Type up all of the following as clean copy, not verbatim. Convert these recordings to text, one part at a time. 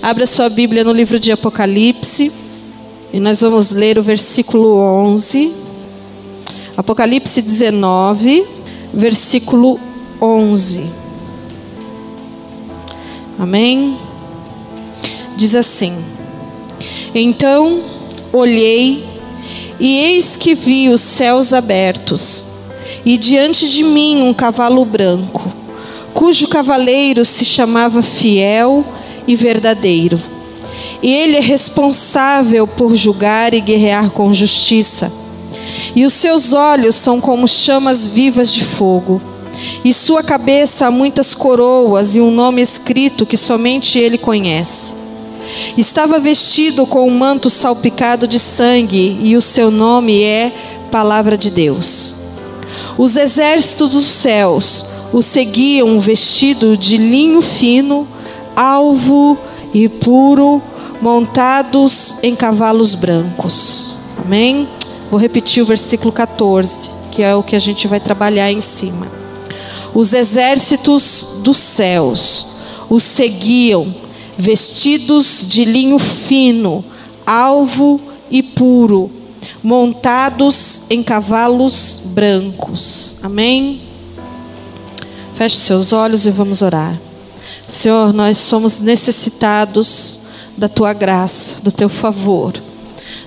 Abra sua Bíblia no livro de Apocalipse e nós vamos ler o versículo 11. Apocalipse 19, versículo 11. Amém? Diz assim: Então olhei e eis que vi os céus abertos e diante de mim um cavalo branco, cujo cavaleiro se chamava Fiel e Verdadeiro. E ele é responsável por julgar e guerrear com justiça. E os seus olhos são como chamas vivas de fogo. E sua cabeça há muitas coroas e um nome escrito que somente ele conhece. Estava vestido com um manto salpicado de sangue e o seu nome é Palavra de Deus. Os exércitos dos céus o seguiam vestido de linho fino, alvo e puro, montados em cavalos brancos. Amém? Vou repetir o versículo 14, que é o que a gente vai trabalhar em cima. Os exércitos dos céus o seguiam vestidos de linho fino, alvo e puro, montados em cavalos brancos. Amém? Feche seus olhos e vamos orar. Senhor, nós somos necessitados da Tua graça, do Teu favor.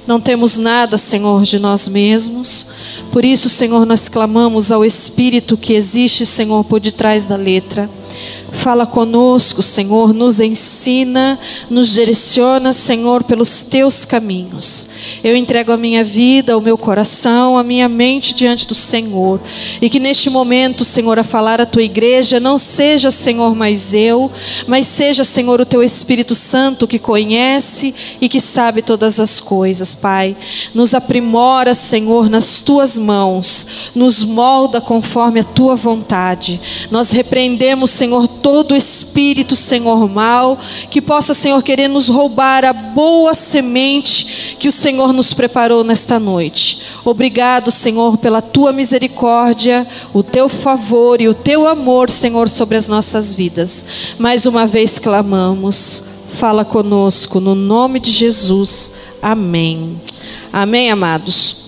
Não temos nada, Senhor, de nós mesmos. Por isso, Senhor, nós clamamos ao Espírito que existe, Senhor, por detrás da letra. Fala conosco, Senhor, nos ensina, nos direciona, Senhor, pelos Teus caminhos. Eu entrego a minha vida, o meu coração, a minha mente diante do Senhor. E que neste momento, Senhor, a falar a Tua igreja não seja, Senhor, mais eu, mas seja, Senhor, o Teu Espírito Santo que conhece e que sabe todas as coisas, Pai. Nos aprimora, Senhor, nas Tuas mãos. Nos molda conforme a Tua vontade. Nós repreendemos, Senhor, todo espírito, Senhor, mal, que possa, Senhor, querer nos roubar a boa semente que o Senhor nos preparou nesta noite. Obrigado, Senhor, pela Tua misericórdia, o Teu favor e o Teu amor, Senhor, sobre as nossas vidas. Mais uma vez clamamos, fala conosco, no nome de Jesus. Amém. Amém, amados.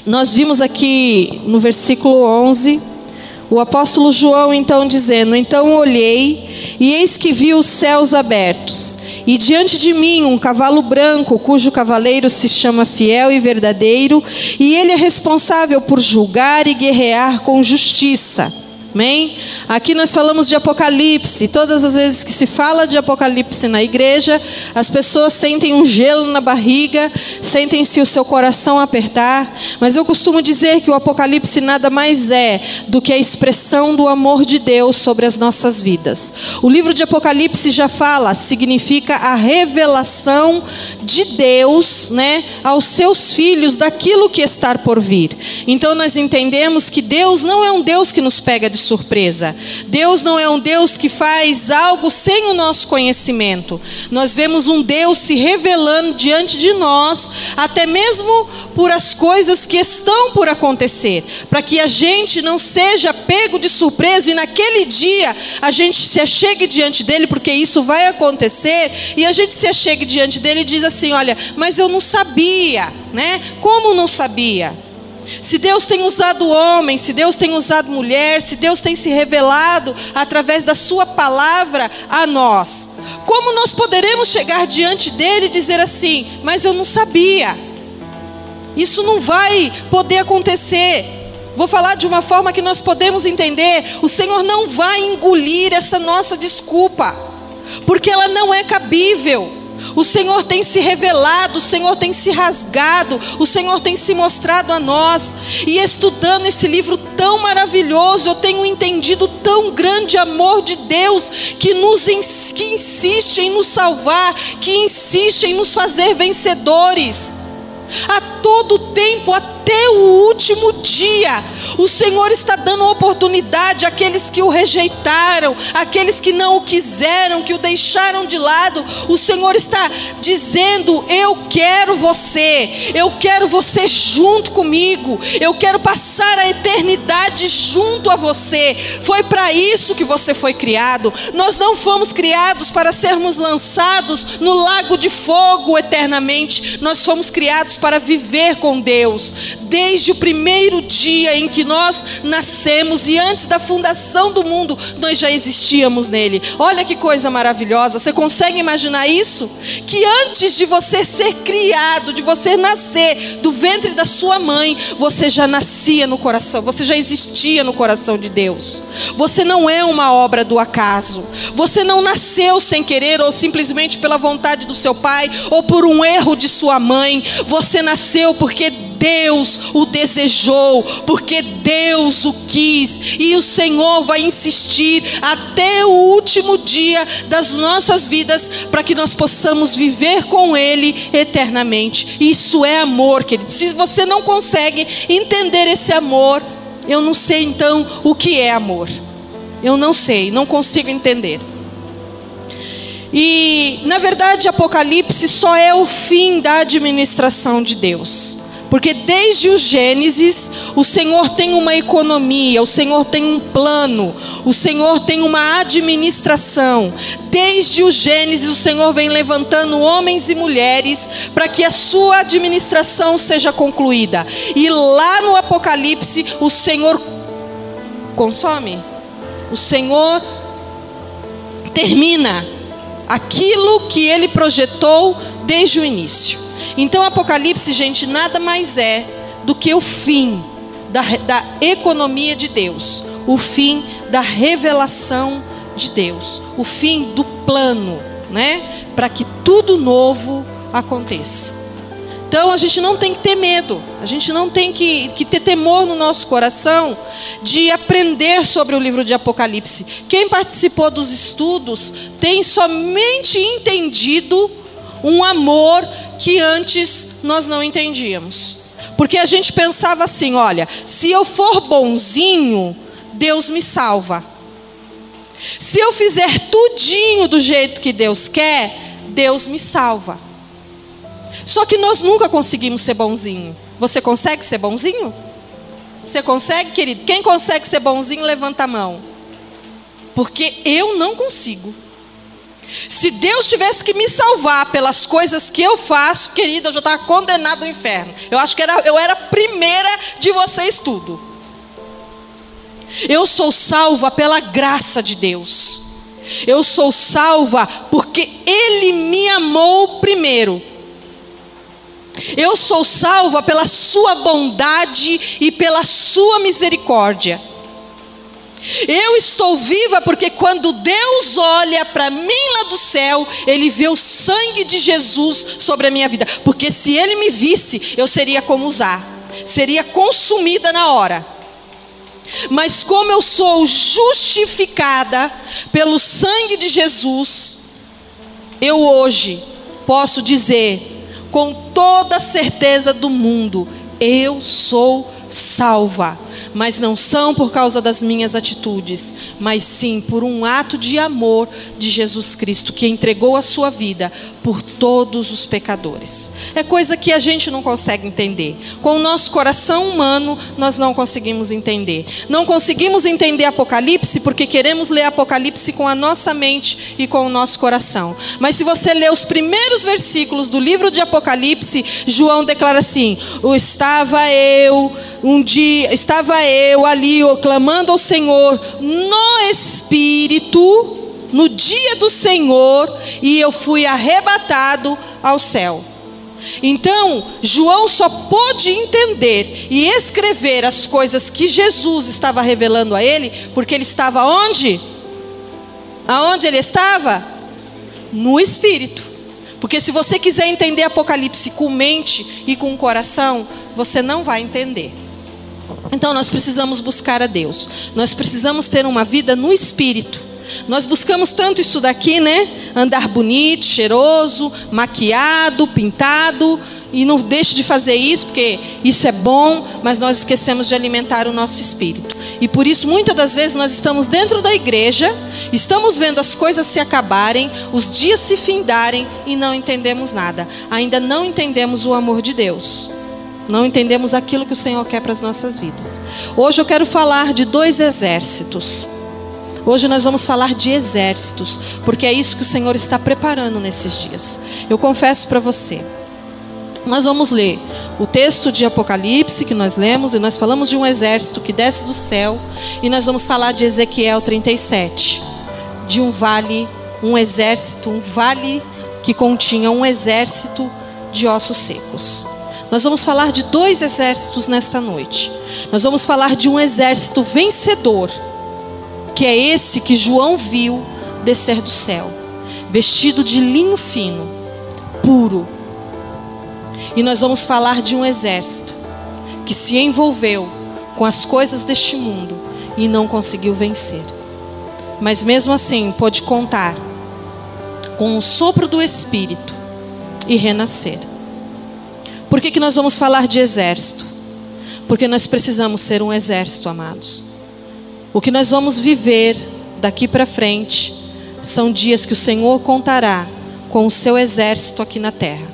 Nós vimos aqui no versículo 11, o apóstolo João então dizendo: Então olhei e eis que vi os céus abertos e diante de mim um cavalo branco, cujo cavaleiro se chama Fiel e Verdadeiro, e ele é responsável por julgar e guerrear com justiça. Amém? Aqui nós falamos de Apocalipse. Todas as vezes que se fala de Apocalipse na igreja, as pessoas sentem um gelo na barriga, sentem-se o seu coração apertar. Mas eu costumo dizer que o Apocalipse nada mais é do que a expressão do amor de Deus sobre as nossas vidas. O livro de Apocalipse já fala, significa a revelação de Deus, né, aos seus filhos daquilo que está por vir. Então nós entendemos que Deus não é um Deus que nos pega de surpresa. Deus não é um Deus que faz algo sem o nosso conhecimento. Nós vemos um Deus se revelando diante de nós, até mesmo por as coisas que estão por acontecer, para que a gente não seja pego de surpresa e naquele dia a gente se achegue diante dele, porque isso vai acontecer, e a gente se achegue diante dele e diz assim: olha, mas eu não sabia, né? Como não sabia? Se Deus tem usado homem, se Deus tem usado mulher, se Deus tem se revelado através da sua palavra a nós, como nós poderemos chegar diante dele e dizer assim: mas eu não sabia? Isso não vai poder acontecer. Vou falar de uma forma que nós podemos entender. O Senhor não vai engolir essa nossa desculpa, porque ela não é cabível. O Senhor tem se revelado, o Senhor tem se rasgado, o Senhor tem se mostrado a nós. E estudando esse livro tão maravilhoso, eu tenho entendido tão grande amor de Deus, que insiste em nos salvar, que insiste em nos fazer vencedores. A todo tempo, a até o último dia. O Senhor está dando oportunidade àqueles que o rejeitaram, àqueles que não o quiseram, que o deixaram de lado. O Senhor está dizendo: eu quero você junto comigo, eu quero passar a eternidade junto a você. Foi para isso que você foi criado. Nós não fomos criados para sermos lançados no lago de fogo eternamente. Nós fomos criados para viver com Deus. Desde o primeiro dia em que nós nascemos e antes da fundação do mundo, nós já existíamos nele. Olha que coisa maravilhosa. Você consegue imaginar isso? Que antes de você ser criado, de você nascer do ventre da sua mãe, você já nascia no coração, você já existia no coração de Deus. Você não é uma obra do acaso. Você não nasceu sem querer, ou simplesmente pela vontade do seu pai, ou por um erro de sua mãe. Você nasceu porque Deus o desejou, porque Deus o quis, e o Senhor vai insistir até o último dia das nossas vidas, para que nós possamos viver com Ele eternamente. Isso é amor, querido. Se você não consegue entender esse amor, eu não sei então o que é amor. Eu não sei, não consigo entender. E na verdade Apocalipse só é o fim da administração de Deus. Porque desde o Gênesis, o Senhor tem uma economia, o Senhor tem um plano, o Senhor tem uma administração. Desde o Gênesis, o Senhor vem levantando homens e mulheres para que a sua administração seja concluída. E lá no Apocalipse, o Senhor consome, o Senhor termina aquilo que Ele projetou desde o início. Então Apocalipse, gente, nada mais é do que o fim da economia de Deus, o fim da revelação de Deus, o fim do plano, né? Para que tudo novo aconteça. Então a gente não tem que ter medo, a gente não tem que ter temor no nosso coração de aprender sobre o livro de Apocalipse. Quem participou dos estudos tem somente entendido um amor que antes nós não entendíamos. Porque a gente pensava assim: olha, se eu for bonzinho, Deus me salva. Se eu fizer tudinho do jeito que Deus quer, Deus me salva. Só que nós nunca conseguimos ser bonzinho. Você consegue ser bonzinho? Você consegue, querido? Quem consegue ser bonzinho, levanta a mão. Porque eu não consigo. Se Deus tivesse que me salvar pelas coisas que eu faço, querida, eu já estava condenado ao inferno. Eu acho que eu era a primeira de vocês tudo. Eu sou salva pela graça de Deus. Eu sou salva porque Ele me amou primeiro. Eu sou salva pela sua bondade e pela sua misericórdia. Eu estou viva porque quando Deus olha para mim lá do céu, Ele vê o sangue de Jesus sobre a minha vida. Porque se Ele me visse, eu seria como Uzá, seria consumida na hora. Mas como eu sou justificada pelo sangue de Jesus, eu hoje posso dizer com toda a certeza do mundo: eu sou salva. Mas não são por causa das minhas atitudes, mas sim por um ato de amor de Jesus Cristo, que entregou a sua vida por todos os pecadores. É coisa que a gente não consegue entender. Com o nosso coração humano, nós não conseguimos entender. Não conseguimos entender Apocalipse porque queremos ler Apocalipse com a nossa mente e com o nosso coração. Mas se você ler os primeiros versículos do livro de Apocalipse, João declara assim: estava eu ali clamando ao Senhor no Espírito, no dia do Senhor, e eu fui arrebatado ao céu. Então, João só pôde entender e escrever as coisas que Jesus estava revelando a ele, porque ele estava onde? Aonde ele estava? No Espírito. Porque se você quiser entender Apocalipse com mente e com coração, você não vai entender. Então nós precisamos buscar a Deus. Nós precisamos ter uma vida no Espírito. Nós buscamos tanto isso daqui, né? Andar bonito, cheiroso, maquiado, pintado. e não deixe de fazer isso, porque isso é bom, mas nós esquecemos de alimentar o nosso espírito. E por isso, muitas das vezes, nós estamos dentro da igreja, estamos vendo as coisas se acabarem, os dias se findarem e não entendemos nada. Ainda não entendemos o amor de Deus. Não entendemos aquilo que o Senhor quer para as nossas vidas. Hoje eu quero falar de 2 exércitos. Hoje nós vamos falar de exércitos, porque é isso que o Senhor está preparando nesses dias. Eu confesso para você. Nós vamos ler o texto de Apocalipse que nós lemos, e nós falamos de um exército que desce do céu, e nós vamos falar de Ezequiel 37, de um vale, um exército, um vale que continha um exército de ossos secos. Nós vamos falar de 2 exércitos nesta noite. Nós vamos falar de um exército vencedor, que é esse que João viu descer do céu, vestido de linho fino, puro. E nós vamos falar de um exército que se envolveu com as coisas deste mundo e não conseguiu vencer. Mas mesmo assim pôde contar com o sopro do Espírito e renascer. Por que nós vamos falar de exército? Porque nós precisamos ser um exército, amados. O que nós vamos viver daqui para frente são dias que o Senhor contará com o seu exército aqui na terra.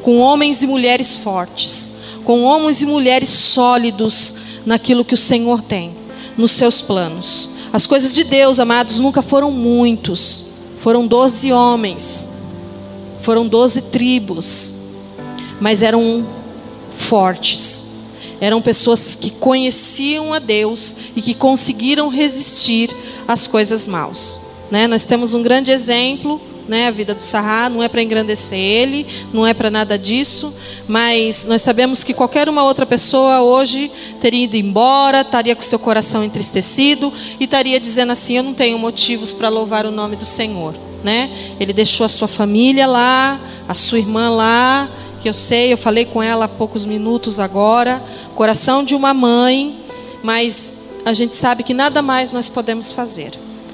Com homens e mulheres fortes, com homens e mulheres sólidos naquilo que o Senhor tem, nos seus planos. As coisas de Deus, amados, nunca foram muitos. Foram 12 homens, foram 12 tribos, mas eram fortes. Eram pessoas que conheciam a Deus e que conseguiram resistir às coisas maus. Nós temos um grande exemplo, a vida do Sará. Não é para engrandecer ele, não é para nada disso, mas nós sabemos que qualquer uma outra pessoa hoje teria ido embora, estaria com seu coração entristecido e estaria dizendo assim: eu não tenho motivos para louvar o nome do Senhor. Ele deixou a sua família lá, a sua irmã lá, que eu falei com ela há poucos minutos agora, coração de uma mãe, mas a gente sabe que nada mais nós podemos fazer.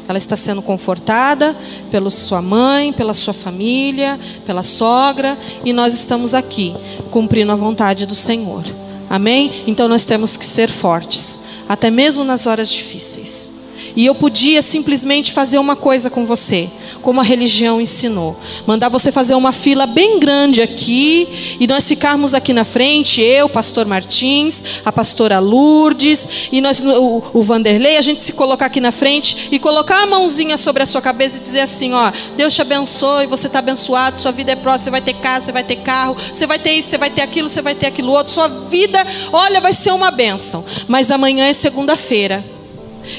Ela está sendo confortada pela sua mãe, pela sua família, pela sogra, e nós estamos aqui, cumprindo a vontade do Senhor. Amém? Então nós temos que ser fortes, até mesmo nas horas difíceis. E eu podia simplesmente fazer uma coisa com você, como a religião ensinou: mandar você fazer uma fila bem grande aqui, e nós ficarmos aqui na frente, eu, pastor Martins, a pastora Lourdes, e nós, o Vanderlei, a gente se colocar aqui na frente e colocar a mãozinha sobre a sua cabeça e dizer assim: ó, Deus te abençoe, você está abençoado, sua vida é próspera, você vai ter casa, você vai ter carro, você vai ter isso, você vai ter aquilo, você vai ter aquilo outro, sua vida, olha, vai ser uma bênção. Mas amanhã é segunda-feira,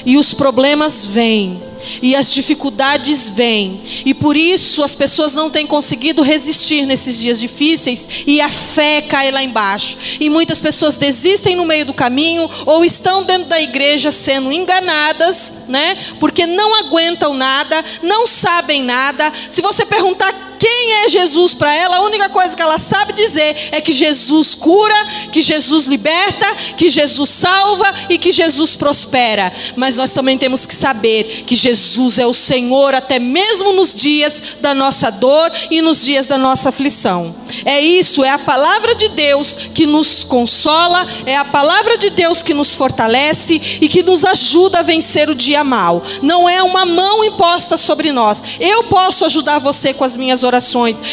e os problemas vêm, e as dificuldades vêm, e por isso as pessoas não têm conseguido resistir nesses dias difíceis, e a fé cai lá embaixo, e muitas pessoas desistem no meio do caminho, ou estão dentro da igreja sendo enganadas, porque não aguentam nada, não sabem nada. Se você perguntar quem é Jesus para ela, a única coisa que ela sabe dizer é que Jesus cura, que Jesus liberta, que Jesus salva e que Jesus prospera. Mas nós também temos que saber que Jesus é o Senhor até mesmo nos dias da nossa dor e nos dias da nossa aflição. É isso, é a palavra de Deus que nos consola, é a palavra de Deus que nos fortalece e que nos ajuda a vencer o dia mau. Não é uma mão imposta sobre nós. Eu posso ajudar você com as minhas orações,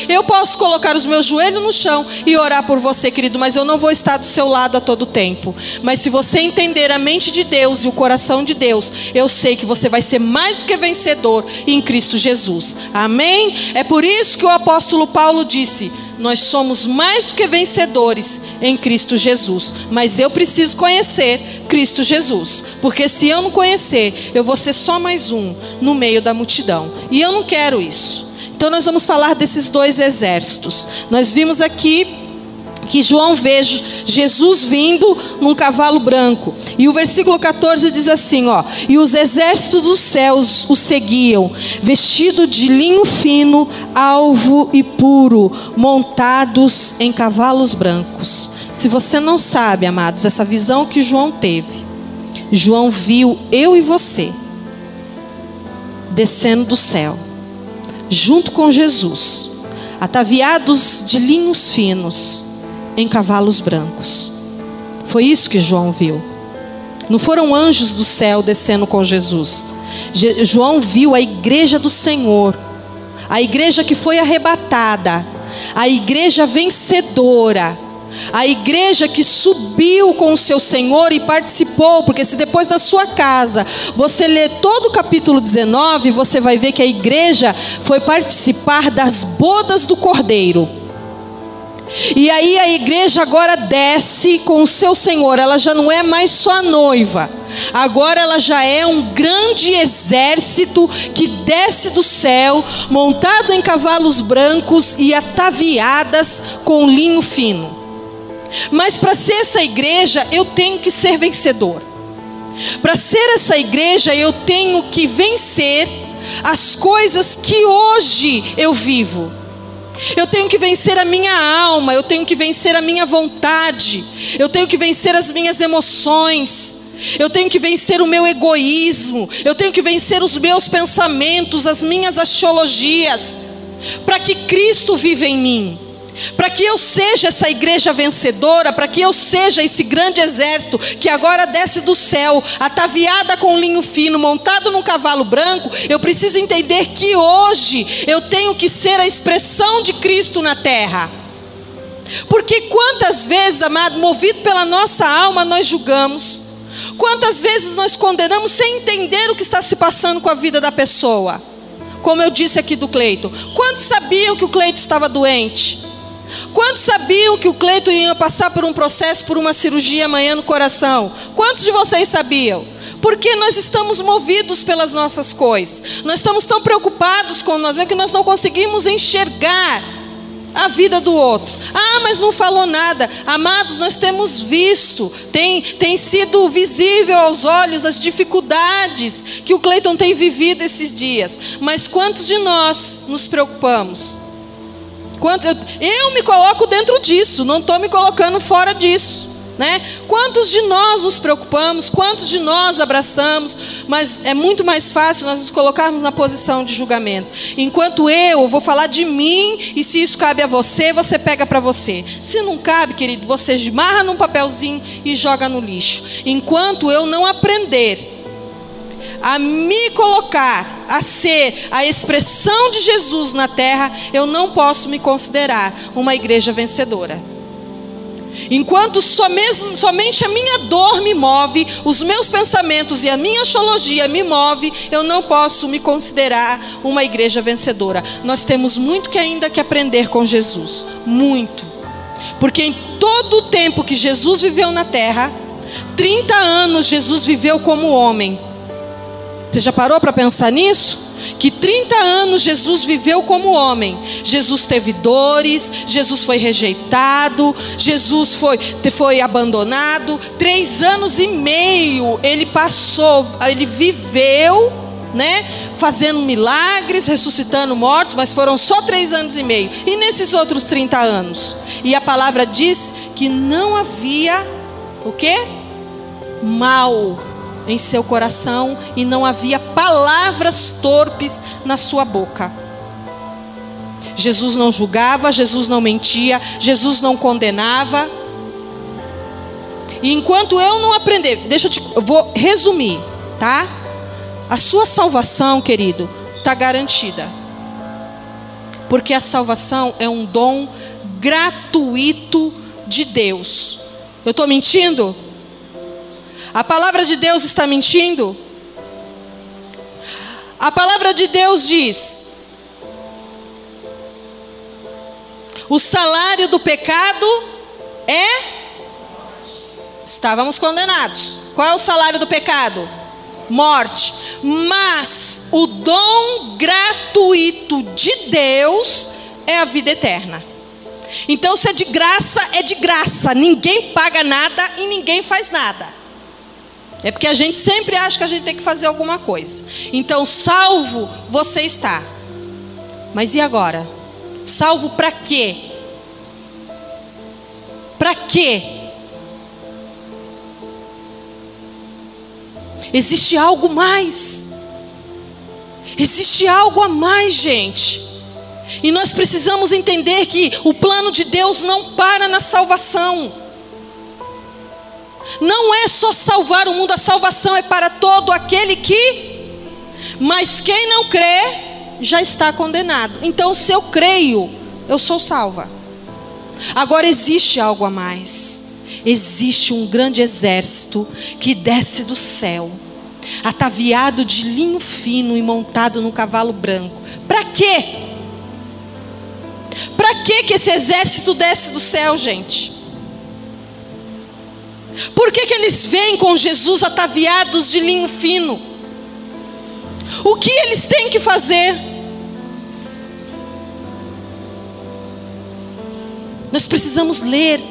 eu posso colocar os meus joelhos no chão e orar por você, querido, mas eu não vou estar do seu lado a todo tempo. Mas se você entender a mente de Deus e o coração de Deus, eu sei que você vai ser mais do que vencedor em Cristo Jesus. Amém? É por isso que o apóstolo Paulo disse: nós somos mais do que vencedores em Cristo Jesus. Mas eu preciso conhecer Cristo Jesus, porque se eu não conhecer, eu vou ser só mais um no meio da multidão, e eu não quero isso. Então nós vamos falar desses 2 exércitos. Nós vimos aqui que João vê Jesus vindo num cavalo branco, e o versículo 14 diz assim, e os exércitos dos céus o seguiam, vestido de linho fino, alvo e puro, montados em cavalos brancos. Se você não sabe, amados, essa visão que João teve, João viu eu e você descendo do céu, junto com Jesus, ataviados de linhos finos, em cavalos brancos. Foi isso que João viu. Não foram anjos do céu descendo com Jesus. João viu a igreja do Senhor, a igreja que foi arrebatada, a igreja vencedora, a igreja que subiu com o seu Senhor e participou. Porque se depois da sua casa você ler todo o capítulo 19, você vai ver que a igreja foi participar das bodas do Cordeiro. E aí a igreja agora desce com o seu Senhor. Ela já não é mais só a noiva, agora ela já é um grande exército que desce do céu, montado em cavalos brancos e ataviadas com linho fino. Mas para ser essa igreja eu tenho que ser vencedor. Para ser essa igreja eu tenho que vencer as coisas que hoje eu vivo. Eu tenho que vencer a minha alma, eu tenho que vencer a minha vontade, eu tenho que vencer as minhas emoções, eu tenho que vencer o meu egoísmo, eu tenho que vencer os meus pensamentos, as minhas axiologias, para que Cristo viva em mim, para que eu seja essa igreja vencedora, para que eu seja esse grande exército que agora desce do céu, ataviada com linho fino, montado num cavalo branco. Eu preciso entender que hoje eu tenho que ser a expressão de Cristo na terra. Porque quantas vezes, amado, movido pela nossa alma, nós julgamos, quantas vezes nós condenamos sem entender o que está se passando com a vida da pessoa. Como eu disse aqui do Cleito, quantos sabiam que o Cleito estava doente? Quantos sabiam que o Cleito ia passar por um processo, por uma cirurgia amanhã no coração? Quantos de vocês sabiam? Porque nós estamos movidos pelas nossas coisas. Nós estamos tão preocupados com nós mesmos que nós não conseguimos enxergar a vida do outro. Ah, mas não falou nada. Amados, nós temos visto, tem sido visível aos olhos as dificuldades que o Cleiton tem vivido esses dias. Mas quantos de nós nos preocupamos? Eu me coloco dentro disso, não estou me colocando fora disso, né? Quantos de nós nos preocupamos, quantos de nós abraçamos, mas é muito mais fácil nós nos colocarmos na posição de julgamento. Enquanto eu vou falar de mim, e se isso cabe a você, você pega para você. Se não cabe, querido, você esmarra num papelzinho e joga no lixo. Enquanto eu não aprender a me colocar, a ser a expressão de Jesus na terra, eu não posso me considerar uma igreja vencedora. Enquanto somente a minha dor me move, os meus pensamentos e a minha axiologia me move, eu não posso me considerar uma igreja vencedora. Nós temos muito que ainda que aprender com Jesus, muito. Porque em todo o tempo que Jesus viveu na terra, 30 anos Jesus viveu como homem. Você já parou para pensar nisso? Que 30 anos Jesus viveu como homem. Jesus teve dores, Jesus foi rejeitado, Jesus foi abandonado. 3 anos e meio ele passou, ele viveu, né, fazendo milagres, ressuscitando mortos, mas foram só 3 anos e meio. E nesses outros 30 anos? E a palavra diz que não havia o quê? Mal em seu coração, e não havia palavras torpes na sua boca. Jesus não julgava, Jesus não mentia, Jesus não condenava. E enquanto eu não aprender, eu vou resumir, tá? A sua salvação, querido, está garantida. Porque a salvação é um dom gratuito de Deus. Eu estou mentindo? A palavra de Deus está mentindo? A palavra de Deus diz: o salário do pecado é... Estávamos condenados. Qual é o salário do pecado? Morte. Mas o dom gratuito de Deus é a vida eterna. Então, se é de graça, é de graça. Ninguém paga nada e ninguém faz nada. É porque a gente sempre acha que a gente tem que fazer alguma coisa. Então, salvo você está. Mas e agora? Salvo para quê? Para quê? Existe algo mais. Existe algo a mais, gente. E nós precisamos entender que o plano de Deus não para na salvação. Não é só salvar o mundo, a salvação é para todo aquele que... Mas quem não crê, já está condenado. Então, se eu creio, eu sou salva. Agora existe algo a mais. Existe um grande exército que desce do céu, ataviado de linho fino e montado num cavalo branco. Para quê? Para que esse exército desce do céu, gente? Por que eles vêm com Jesus ataviados de linho fino? O que eles têm que fazer? Nós precisamos ler.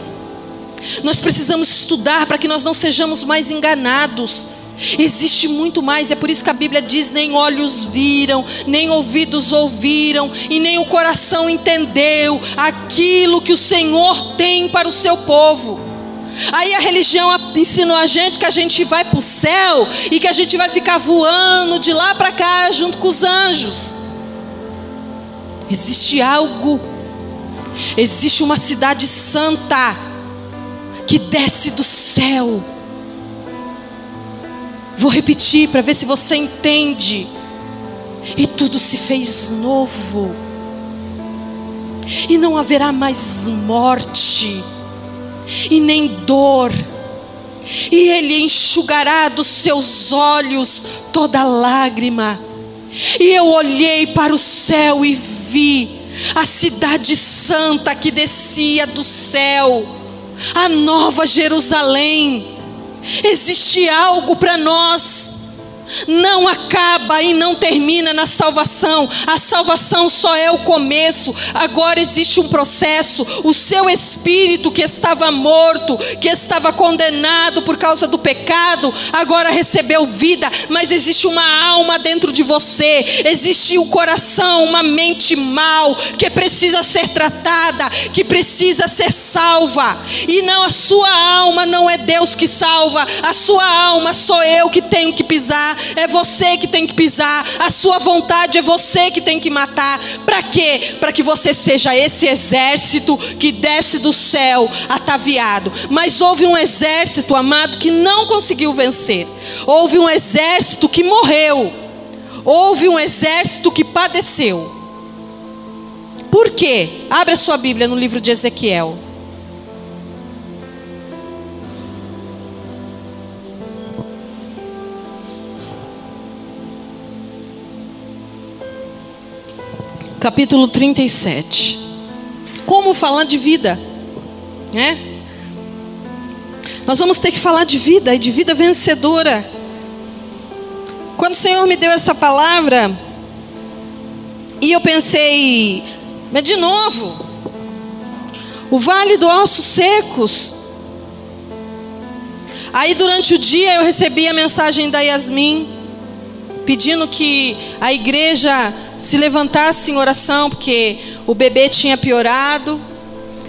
Nós precisamos estudar para que nós não sejamos mais enganados. Existe muito mais, é por isso que a Bíblia diz: nem olhos viram, nem ouvidos ouviram, e nem o coração entendeu aquilo que o Senhor tem para o seu povo. Aí a religião ensinou a gente que a gente vai para o céu e que a gente vai ficar voando de lá para cá junto com os anjos. Existe algo, existe uma cidade santa que desce do céu. Vou repetir para ver se você entende. E tudo se fez novo. E não haverá mais morte, e nem dor. E Ele enxugará dos seus olhos toda lágrima. E eu olhei para o céu e vi a cidade santa que descia do céu, a nova Jerusalém. Existe algo para nós. Não acaba e não termina na salvação. A salvação só é o começo. Agora existe um processo. O seu espírito que estava morto, que estava condenado por causa do pecado, agora recebeu vida. Mas existe uma alma dentro de você. Existe um coração, uma mente mal, que precisa ser tratada, que precisa ser salva. E não, a sua alma não é Deus que salva. A sua alma sou eu que tenho que pisar. É você que tem que pisar. A sua vontade é você que tem que matar. Para quê? Para que você seja esse exército que desce do céu ataviado. Mas houve um exército, amado, que não conseguiu vencer. Houve um exército que morreu. Houve um exército que padeceu. Por quê? Abre a sua Bíblia no livro de Ezequiel. Capítulo 37. Como falar de vida, né? Nós vamos ter que falar de vida, e de vida vencedora. Quando o Senhor me deu essa palavra, e eu pensei, mas de novo, o vale dos ossos secos. Aí durante o dia eu recebi a mensagem da Yasmin, pedindo que a igreja se levantasse em oração, porque o bebê tinha piorado,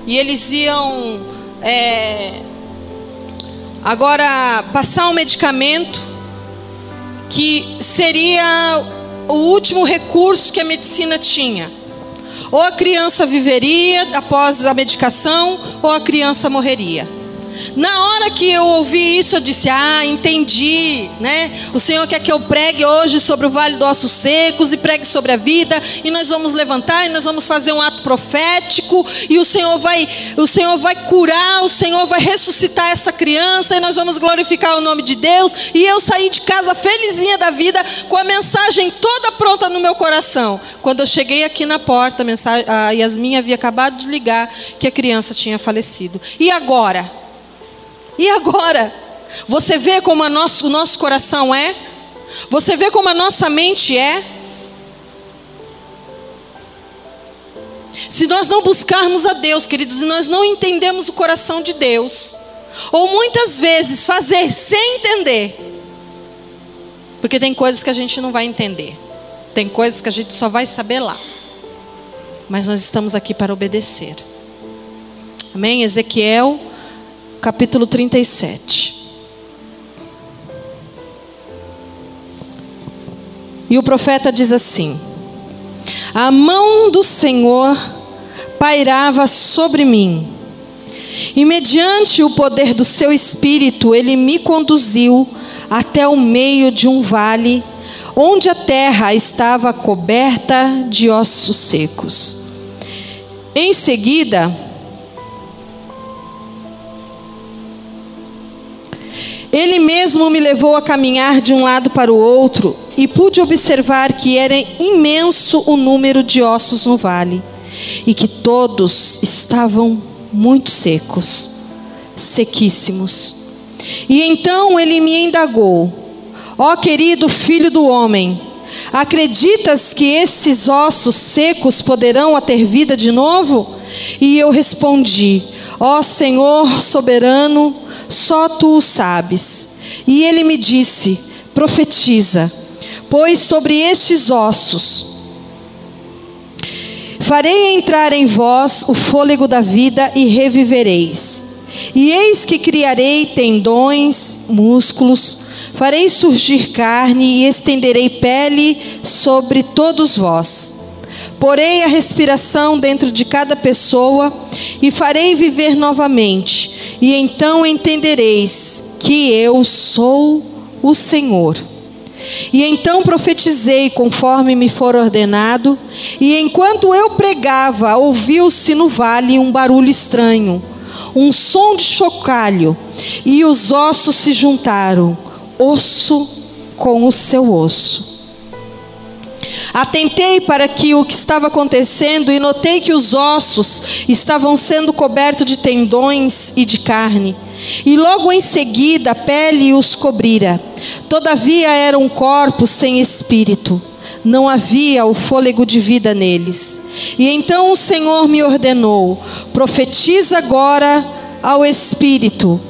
e eles iam agora passar um medicamento que seria o último recurso que a medicina tinha. Ou a criança viveria após a medicação, ou a criança morreria. Na hora que eu ouvi isso, eu disse: entendi, né? O Senhor quer que eu pregue hoje sobre o vale dos ossos secos, e pregue sobre a vida, e nós vamos levantar, e nós vamos fazer um ato profético, e o Senhor vai curar, o Senhor vai ressuscitar essa criança, e nós vamos glorificar o nome de Deus. E eu saí de casa felizinha da vida, com a mensagem toda pronta no meu coração. Quando eu cheguei aqui na porta, a Yasmin havia acabado de ligar que a criança tinha falecido. E agora? E agora? Você vê como o nosso coração é? Você vê como a nossa mente é? Se nós não buscarmos a Deus, queridos, e nós não entendemos o coração de Deus, ou muitas vezes fazer sem entender, porque tem coisas que a gente não vai entender, tem coisas que a gente só vai saber lá, mas nós estamos aqui para obedecer. Amém? Ezequiel capítulo 37. E o profeta diz assim: A mão do Senhor pairava sobre mim, e mediante o poder do seu Espírito, Ele me conduziu até o meio de um vale, onde a terra estava coberta de ossos secos. Em seguida, Ele mesmo me levou a caminhar de um lado para o outro, e pude observar que era imenso o número de ossos no vale, e que todos estavam muito secos, sequíssimos. E então Ele me indagou: ó querido filho do homem, acreditas que esses ossos secos poderão ter vida de novo? E eu respondi: ó Senhor soberano, só tu o sabes. E Ele me disse: profetiza, pois sobre estes ossos farei entrar em vós o fôlego da vida e revivereis. E eis que criarei tendões, músculos, farei surgir carne e estenderei pele sobre todos vós. Porei a respiração dentro de cada pessoa e farei viver novamente. E então entendereis que eu sou o Senhor. E então profetizei conforme me for ordenado, e enquanto eu pregava, ouviu-se no vale um barulho estranho, um som de chocalho, e os ossos se juntaram, osso com o seu osso. Atentei para o que estava acontecendo e notei que os ossos estavam sendo cobertos de tendões e de carne, e logo em seguida a pele os cobrira. Todavia eram corpos sem espírito, não havia o fôlego de vida neles. E então o Senhor me ordenou: profetiza agora ao Espírito,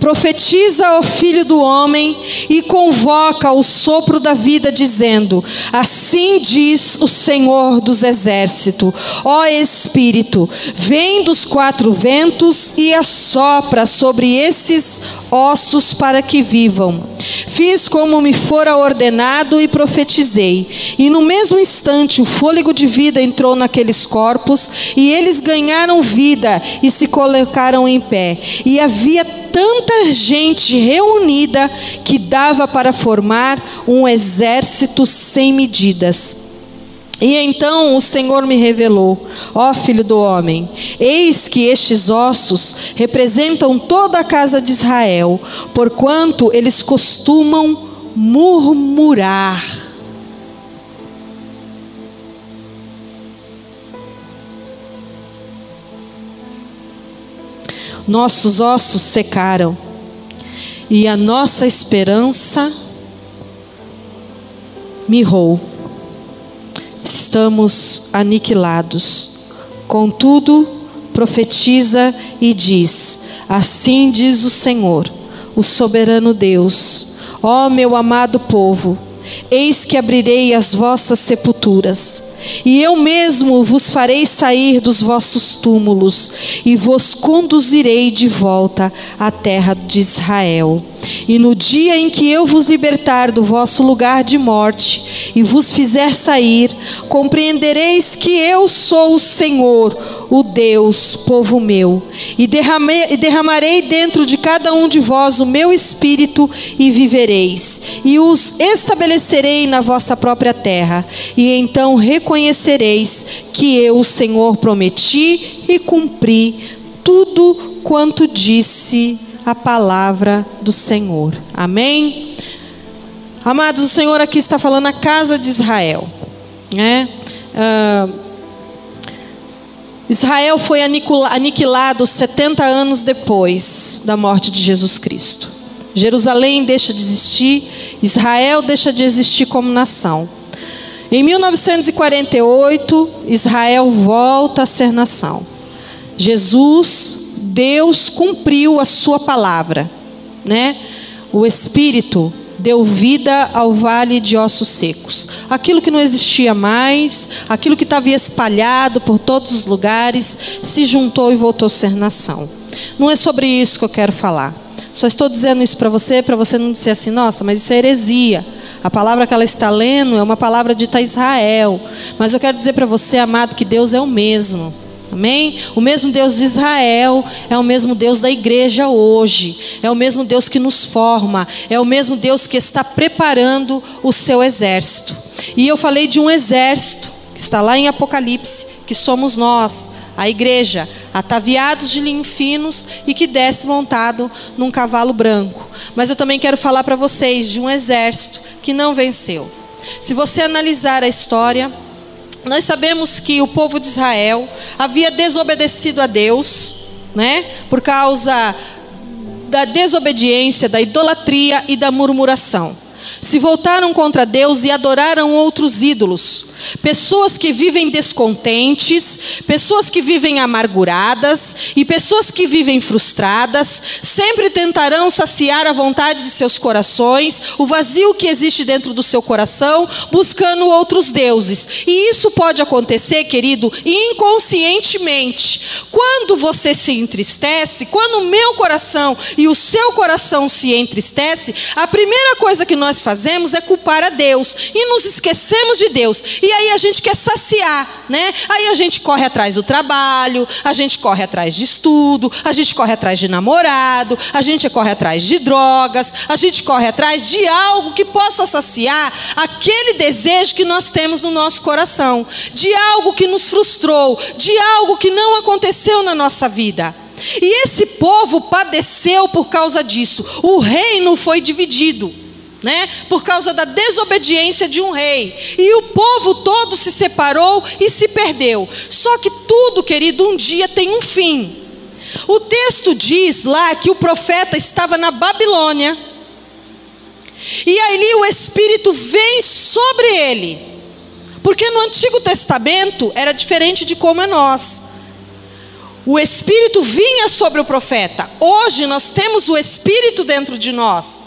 profetiza ao Filho do Homem e convoca o sopro da vida, dizendo: assim diz o Senhor dos Exércitos, ó Espírito, vem dos quatro ventos e assopra sobre esses ossos para que vivam. Fiz como me fora ordenado e profetizei, e no mesmo instante o fôlego de vida entrou naqueles corpos, e eles ganharam vida e se colocaram em pé. E havia tanta gente reunida que dava para formar um exército sem medidas. E então o Senhor me revelou: ó filho do homem, eis que estes ossos representam toda a casa de Israel, porquanto eles costumam murmurar. Nossos ossos secaram, e a nossa esperança mirrou. Estamos aniquilados. Contudo, profetiza e diz: assim diz o Senhor, o soberano Deus: ó meu amado povo, eis que abrirei as vossas sepulturas, e eu mesmo vos farei sair dos vossos túmulos, e vos conduzirei de volta à terra de Israel. E no dia em que eu vos libertar do vosso lugar de morte, e vos fizer sair, compreendereis que eu sou o Senhor, o Deus, povo meu, e derramarei dentro de cada um de vós o meu espírito, e vivereis, e os estabelecerei na vossa própria terra, e então reconhecereis que eu, o Senhor, prometi e cumpri tudo quanto disse a palavra do Senhor. Amém? Amados, o Senhor aqui está falando a casa de Israel, né? Israel foi aniquilado 70 anos depois da morte de Jesus Cristo. Jerusalém deixa de existir, Israel deixa de existir como nação. Em 1948, Israel volta a ser nação. Deus cumpriu a sua palavra, né? O Espírito deu vida ao vale de ossos secos. Aquilo que não existia mais, aquilo que estava espalhado por todos os lugares, se juntou e voltou a ser nação. Não é sobre isso que eu quero falar. Só estou dizendo isso para você não dizer assim: nossa, mas isso é heresia. A palavra que ela está lendo é uma palavra dita a Israel. Mas eu quero dizer para você, amado, que Deus é o mesmo. Amém? O mesmo Deus de Israel é o mesmo Deus da igreja hoje. É o mesmo Deus que nos forma. É o mesmo Deus que está preparando o seu exército. E eu falei de um exército que está lá em Apocalipse, que somos nós, a igreja, ataviados de linho finos e que desce montado num cavalo branco. Mas eu também quero falar para vocês de um exército que não venceu. Se você analisar a história, nós sabemos que o povo de Israel havia desobedecido a Deus, né? Por causa da desobediência, da idolatria e da murmuração. Se voltaram contra Deus e adoraram outros ídolos. Pessoas que vivem descontentes, pessoas que vivem amarguradas e pessoas que vivem frustradas, sempre tentarão saciar a vontade de seus corações, o vazio que existe dentro do seu coração, buscando outros deuses. E isso pode acontecer, querido, inconscientemente. Quando você se entristece, quando o meu coração e o seu coração se entristece, a primeira coisa que nós fazemos é culpar a Deus e nos esquecemos de Deus. E aí a gente quer saciar, né? Aí a gente corre atrás do trabalho, a gente corre atrás de estudo, a gente corre atrás de namorado, a gente corre atrás de drogas, a gente corre atrás de algo que possa saciar aquele desejo que nós temos no nosso coração, de algo que nos frustrou, de algo que não aconteceu na nossa vida. E esse povo padeceu por causa disso. O reino foi dividido, né? Por causa da desobediência de um rei. E o povo todo se separou e se perdeu. Só que tudo, querido, um dia tem um fim. O texto diz lá que o profeta estava na Babilônia. E ali o Espírito vem sobre ele. Porque no Antigo Testamento era diferente de como é nós. O Espírito vinha sobre o profeta. Hoje nós temos o Espírito dentro de nós.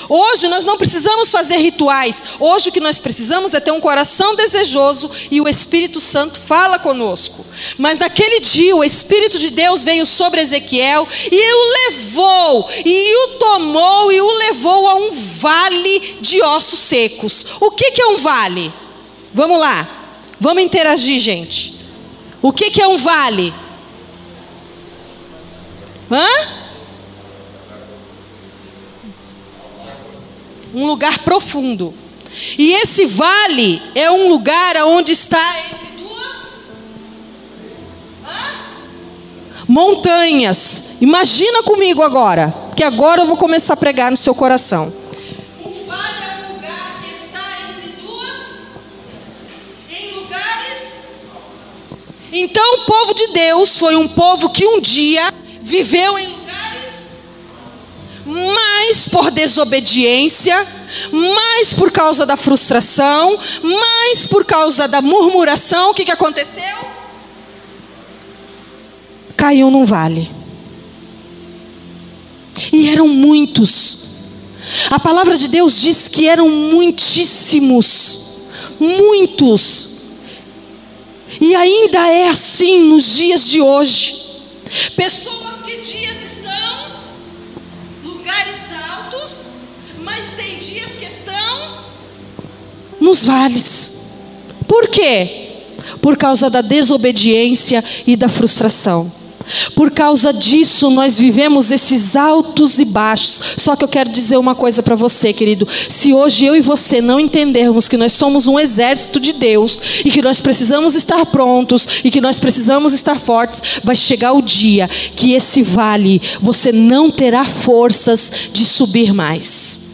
Hoje nós não precisamos fazer rituais. Hoje o que nós precisamos é ter um coração desejoso e o Espírito Santo fala conosco. Mas naquele dia o Espírito de Deus veio sobre Ezequiel e o levou, e o tomou e o levou a um vale de ossos secos. O que é um vale? Vamos lá, vamos interagir, gente. O que é um vale? Um lugar profundo. E esse vale é um lugar onde está entre duas montanhas. Imagina comigo agora, que agora eu vou começar a pregar no seu coração. Um vale é um lugar que está entre em lugares. Então o povo de Deus foi um povo que um dia viveu em lugares, mas por desobediência, mais por causa da frustração, mais por causa da murmuração. O que aconteceu? Caiu num vale. E eram muitos. A palavra de Deus diz que eram muitíssimos. Muitos. E ainda é assim nos dias de hoje. Pessoas que dias estão em lugares altos, mas tem dias que estão nos vales. Por quê? Por causa da desobediência e da frustração. Por causa disso nós vivemos esses altos e baixos. Só que eu quero dizer uma coisa para você, querido. Se hoje eu e você não entendermos que nós somos um exército de Deus e que nós precisamos estar prontos e que nós precisamos estar fortes, vai chegar o dia que esse vale você não terá forças de subir mais.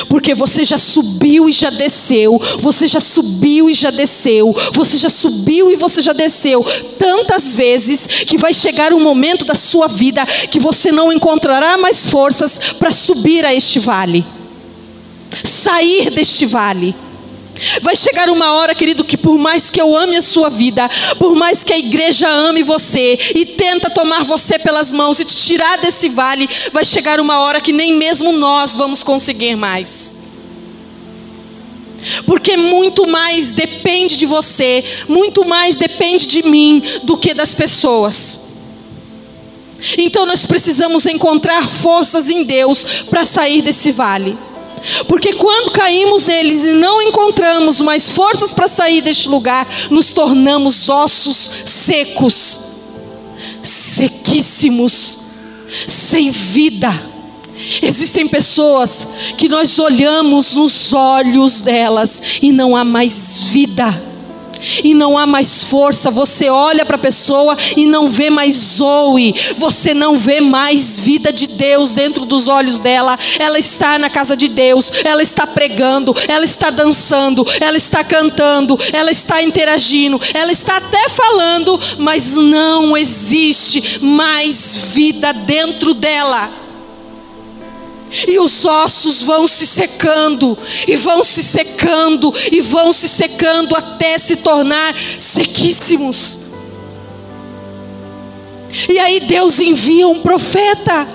Porque você já subiu e já desceu, você já subiu e já desceu, você já subiu e você já desceu tantas vezes que vai chegar um momento da sua vida que você não encontrará mais forças para subir a este vale, sair deste vale. Vai chegar uma hora, querido, que por mais que eu ame a sua vida, por mais que a igreja ame você e tenta tomar você pelas mãos e te tirar desse vale, vai chegar uma hora que nem mesmo nós vamos conseguir mais. Porque muito mais depende de você, muito mais depende de mim do que das pessoas. Então nós precisamos encontrar forças em Deus para sair desse vale. Porque quando caímos neles e não encontramos mais forças para sair deste lugar, nos tornamos ossos secos, sequíssimos, sem vida. Existem pessoas que nós olhamos nos olhos delas e não há mais vida, e não há mais força. Você olha para a pessoa e não vê mais Zoe, você não vê mais vida de Deus dentro dos olhos dela. Ela está na casa de Deus, ela está pregando, ela está dançando, ela está cantando, ela está interagindo, ela está até falando, mas não existe mais vida dentro dela. E os ossos vão se secando, e vão se secando, e vão se secando até se tornar sequíssimos. E aí Deus envia um profeta.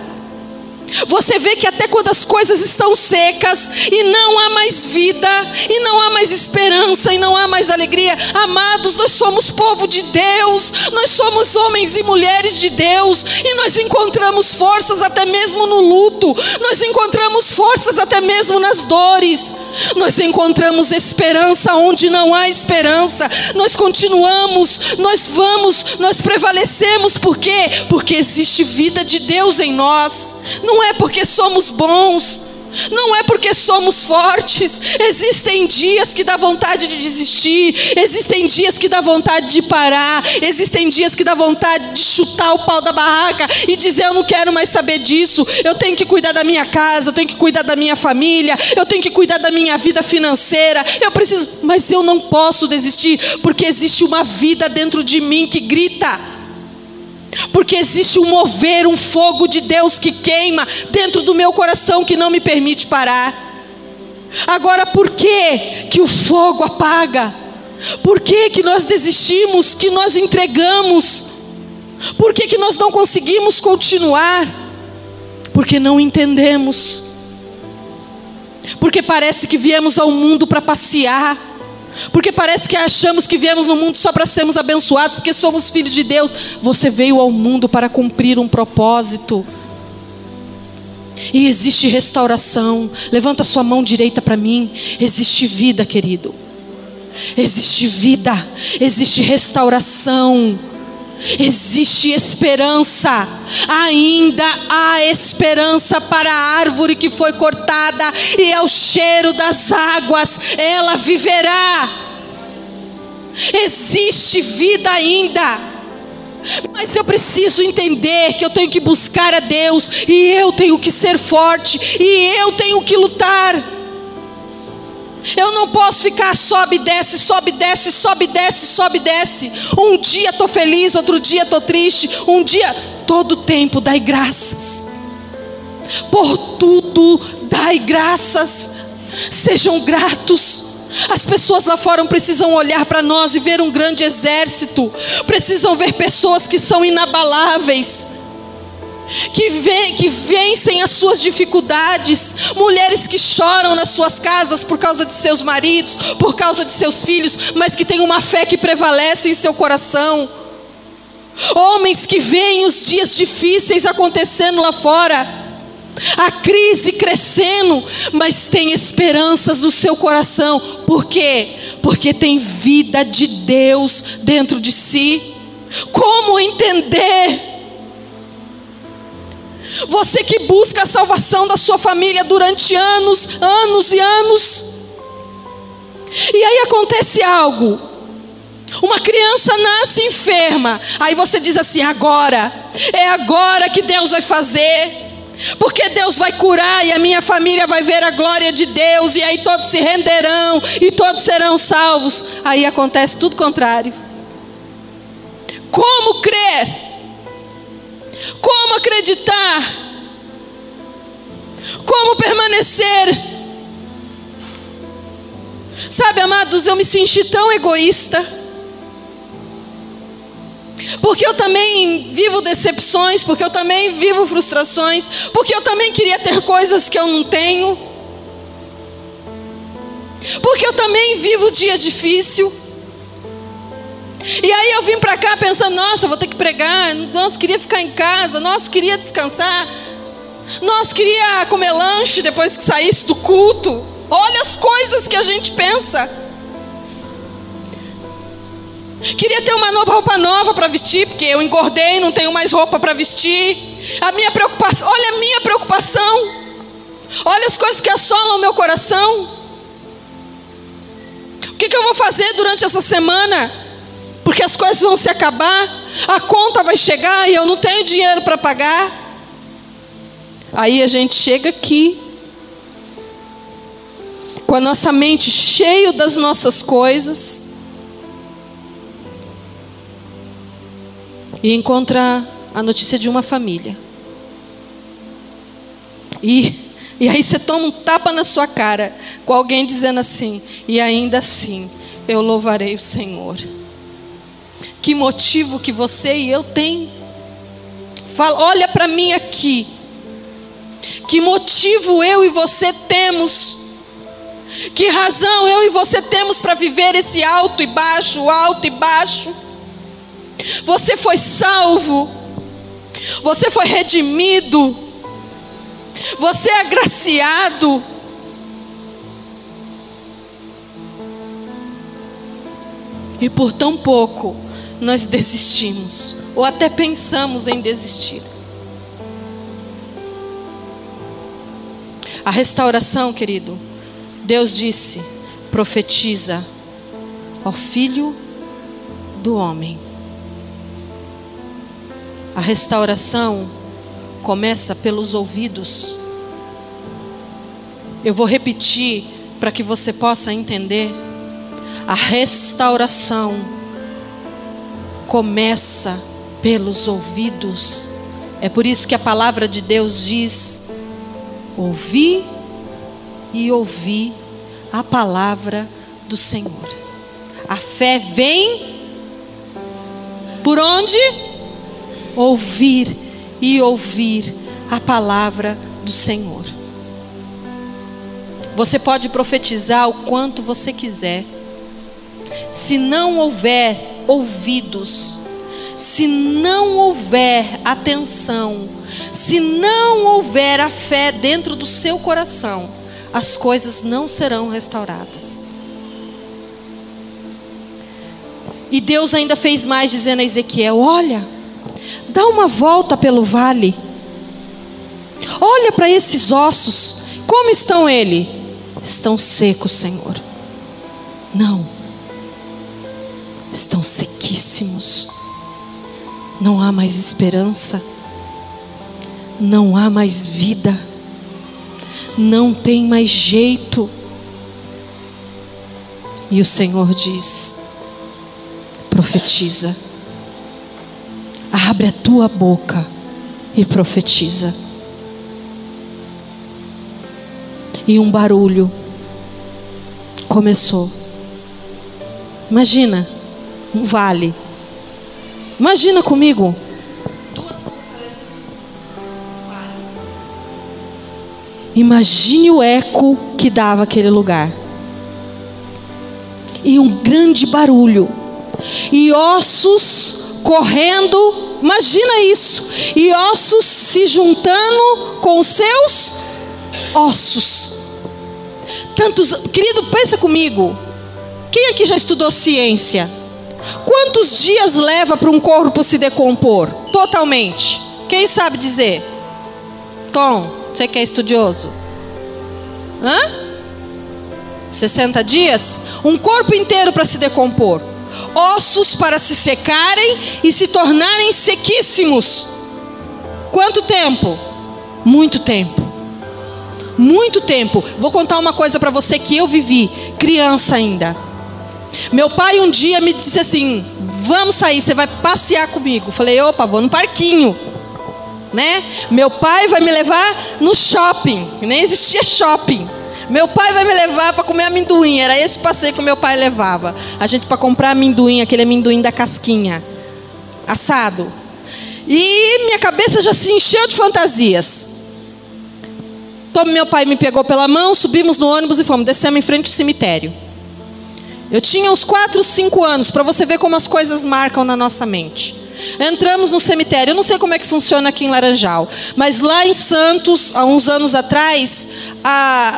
Você vê que até quando as coisas estão secas e não há mais vida, e não há mais esperança, e não há mais alegria, amados, nós somos povo de Deus, nós somos homens e mulheres de Deus, e nós encontramos forças até mesmo no luto, nós encontramos forças até mesmo nas dores, nós encontramos esperança onde não há esperança, nós continuamos, nós vamos, nós prevalecemos. Por quê? Porque existe vida de Deus em nós. Não é porque somos bons, não é porque somos fortes. Existem dias que dá vontade de desistir, existem dias que dá vontade de parar, existem dias que dá vontade de chutar o pau da barraca e dizer: eu não quero mais saber disso, eu tenho que cuidar da minha casa, eu tenho que cuidar da minha família, eu tenho que cuidar da minha vida financeira, eu preciso, mas eu não posso desistir, porque existe uma vida dentro de mim que grita. Porque existe um mover, um fogo de Deus que queima dentro do meu coração, que não me permite parar. Agora, por que o fogo apaga? Por que nós desistimos, que nós entregamos? Por que nós não conseguimos continuar? Porque não entendemos. Porque parece que viemos ao mundo para passear. Porque parece que achamos que viemos no mundo só para sermos abençoados, porque somos filhos de Deus. Você veio ao mundo para cumprir um propósito. E existe restauração. Levanta sua mão direita para mim. Existe vida, querido. Existe vida. Existe restauração. Existe esperança. Ainda há esperança para a árvore que foi cortada, e ao cheiro das águas ela viverá. Existe vida ainda. Mas eu preciso entender que eu tenho que buscar a Deus, e eu tenho que ser forte, e eu tenho que lutar. Eu não posso ficar sobe e desce, sobe e desce, sobe e desce, sobe e desce. Um dia estou feliz, outro dia estou triste. Um dia, todo tempo dai graças. Por tudo dai graças. Sejam gratos. As pessoas lá fora precisam olhar para nós e ver um grande exército. Precisam ver pessoas que são inabaláveis, que vencem as suas dificuldades, mulheres que choram nas suas casas por causa de seus maridos, por causa de seus filhos, mas que têm uma fé que prevalece em seu coração, homens que veem os dias difíceis acontecendo lá fora, a crise crescendo, mas tem esperanças no seu coração. Por quê? Porque tem vida de Deus dentro de si. Como entender? Você que busca a salvação da sua família durante anos, anos e anos, e aí acontece algo, uma criança nasce enferma, aí você diz assim: agora, é agora que Deus vai fazer, porque Deus vai curar e a minha família vai ver a glória de Deus, e aí todos se renderão e todos serão salvos. Aí acontece tudo contrário. Como crer? Como acreditar? Como permanecer? Sabe, amados, eu me senti tão egoísta, porque eu também vivo decepções, porque eu também vivo frustrações, porque eu também queria ter coisas que eu não tenho, porque eu também vivo dia difícil. E aí eu vim para cá pensando: nossa, vou ter que pregar, nossa, queria ficar em casa, nossa, queria descansar. Nós queria comer lanche depois que saísse do culto. Olha as coisas que a gente pensa. Queria ter uma roupa nova para vestir, porque eu engordei, não tenho mais roupa para vestir. A minha preocupação, olha a minha preocupação. Olha as coisas que assolam o meu coração. O que eu vou fazer durante essa semana? Porque as coisas vão se acabar, a conta vai chegar e eu não tenho dinheiro para pagar. Aí a gente chega aqui, com a nossa mente cheia das nossas coisas, e encontra a notícia de uma família. E aí você toma um tapa na sua cara, com alguém dizendo assim: e ainda assim eu louvarei o Senhor. Que motivo que você e eu tem? Fala, olha para mim aqui. Que motivo eu e você temos? Que razão eu e você temos para viver esse alto e baixo, alto e baixo? Você foi salvo, você foi redimido, você é agraciado. E por tão pouco nós desistimos, ou até pensamos em desistir. A restauração, querido, Deus disse: profetiza ao Filho do Homem. A restauração começa pelos ouvidos. Eu vou repetir para que você possa entender. A restauração começa pelos ouvidos. É por isso que a palavra de Deus diz: ouvi e ouvi a palavra do Senhor. A fé vem por onde? Ouvir e ouvir a palavra do Senhor. Você pode profetizar o quanto você quiser. Se não houver ouvidos, se não houver atenção, se não houver a fé dentro do seu coração, as coisas não serão restauradas. E Deus ainda fez mais, dizendo a Ezequiel: olha, dá uma volta pelo vale, olha para esses ossos, como estão eles? Estão secos, Senhor. Não, estão sequíssimos. Não há mais esperança, não há mais vida, não tem mais jeito. E o Senhor diz: profetiza, abre a tua boca e profetiza. E um barulho começou. Imagina um vale. Imagina comigo. Duas montanhas. Vale. Imagine o eco que dava aquele lugar. E um grande barulho. E ossos correndo. Imagina isso. E ossos se juntando com os seus ossos. Tantos, querido, pensa comigo. Quem aqui já estudou ciência? Quantos dias leva para um corpo se decompor totalmente? Quem sabe dizer? Tom, você que é estudioso? 60 dias? Um corpo inteiro para se decompor. Ossos para se secarem e se tornarem sequíssimos. Quanto tempo? Muito tempo. Muito tempo. Vou contar uma coisa para você que eu vivi, criança ainda. Meu pai um dia me disse assim: vamos sair, você vai passear comigo. Falei: opa, vou no parquinho, né? Meu pai vai me levar no shopping. Nem existia shopping. Meu pai vai me levar para comer amendoim. Era esse passeio que meu pai levava a gente para comprar amendoim, aquele amendoim da casquinha, assado. E minha cabeça já se encheu de fantasias. Então meu pai me pegou pela mão, subimos no ônibus e fomos, descemos em frente ao cemitério. Eu tinha uns 4, 5 anos, para você ver como as coisas marcam na nossa mente. Entramos no cemitério. Eu não sei como é que funciona aqui em Laranjal, mas lá em Santos, há uns anos atrás,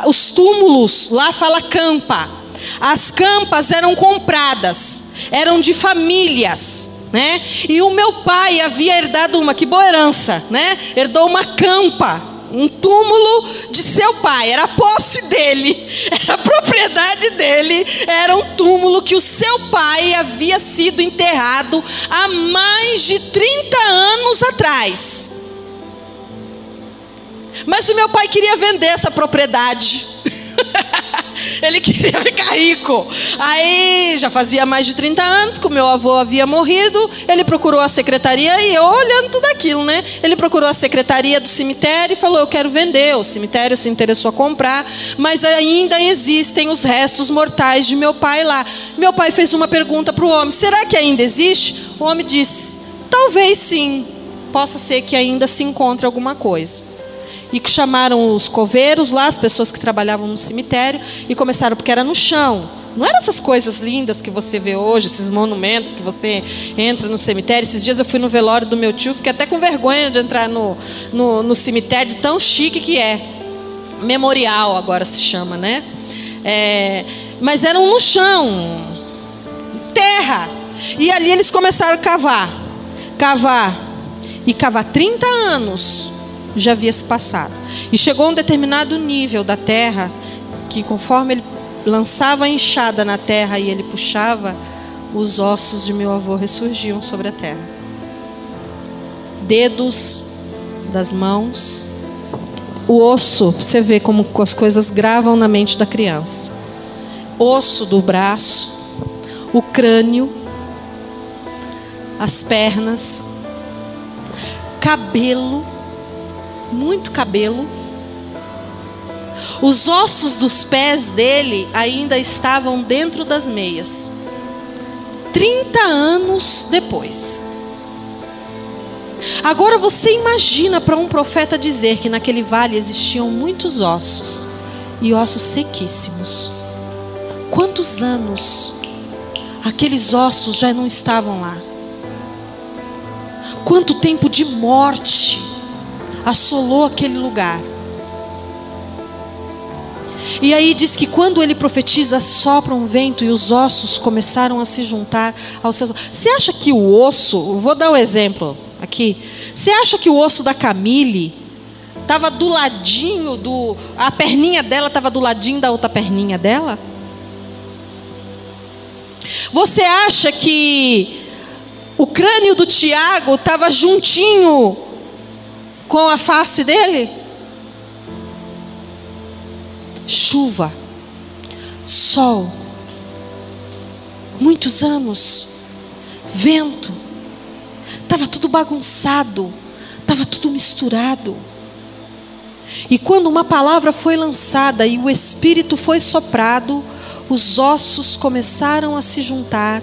os túmulos, lá fala campa. As campas eram compradas, eram de famílias, né? E o meu pai havia herdado que boa herança, né? Herdou uma campa, um túmulo de seu pai, era a posse dele, era a propriedade dele, era um túmulo que o seu pai havia sido enterrado há mais de 30 anos atrás. Mas o meu pai queria vender essa propriedade. Ele queria ficar rico. Aí já fazia mais de 30 anos que o meu avô havia morrido. Ele procurou a secretaria, e eu olhando tudo aquilo, né? Ele procurou a secretaria do cemitério e falou: eu quero vender. O cemitério se interessou a comprar, mas ainda existem os restos mortais de meu pai lá. Meu pai fez uma pergunta para o homem: será que ainda existe? O homem disse: talvez sim, possa ser que ainda se encontre alguma coisa. E que chamaram os coveiros lá, as pessoas que trabalhavam no cemitério, e começaram, porque era no chão. Não eram essas coisas lindas que você vê hoje, esses monumentos que você entra no cemitério. Esses dias eu fui no velório do meu tio, fiquei até com vergonha de entrar no cemitério, tão chique que é. Memorial agora se chama, né? Mas eram no chão, terra. E ali eles começaram a cavar. E cavar 30 anos. Já havia se passado. E chegou a um determinado nível da terra, que conforme ele lançava a enxada na terra e ele puxava, os ossos de meu avô ressurgiam sobre a terra. Dedos das mãos, o osso, você vê como as coisas gravam na mente da criança. Osso do braço, o crânio, as pernas, cabelo, muito cabelo. Os ossos dos pés dele ainda estavam dentro das meias. 30 anos depois. Agora você imagina para um profeta dizer que naquele vale existiam muitos ossos, e ossos sequíssimos. Quantos anos aqueles ossos já não estavam lá? Quanto tempo de morte assolou aquele lugar. E aí diz que quando ele profetiza, sopra um vento e os ossos começaram a se juntar aos seus. Você acha que o osso, vou dar um exemplo aqui, você acha que o osso da Camille estava do ladinho a perninha dela estava do ladinho da outra perninha dela? Você acha que o crânio do Tiago estava juntinho com a face dele? Chuva, sol, muitos anos, vento, estava tudo bagunçado, estava tudo misturado. E quando uma palavra foi lançada e o Espírito foi soprado, os ossos começaram a se juntar,